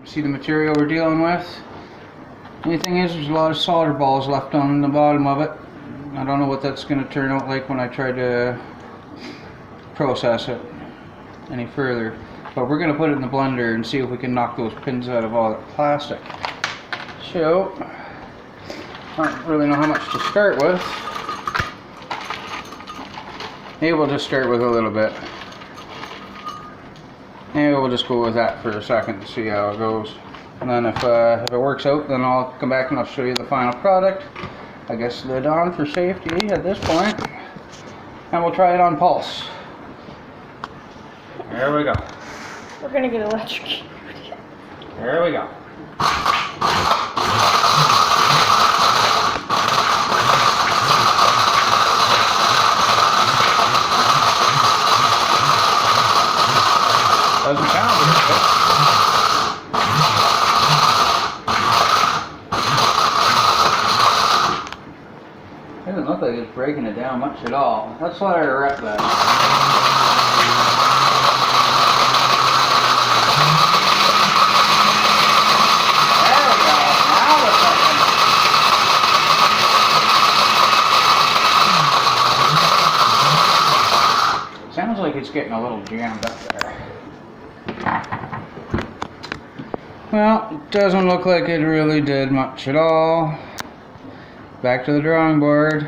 See the material we're dealing with? Only thing is, there's a lot of solder balls left on the bottom of it. I don't know what that's going to turn out like when I try to process it any further. But we're going to put it in the blender and see if we can knock those pins out of all the plastic. So, I don't really know how much to start with. Maybe we'll just start with a little bit. Maybe we'll just go with that for a second to see how it goes. And then if it works out, then I'll come back and I'll show you the final product. I guess lid on for safety at this point. And we'll try it on pulse. There we go. We're gonna get electrocuted. There we go. Doesn't sound good. Doesn't look like it's breaking it down much at all. Let's let her rep that. There we go. Now we're cooking. Sounds like it's getting a little jammed up there. Well, it doesn't look like it really did much at all. Back to the drawing board.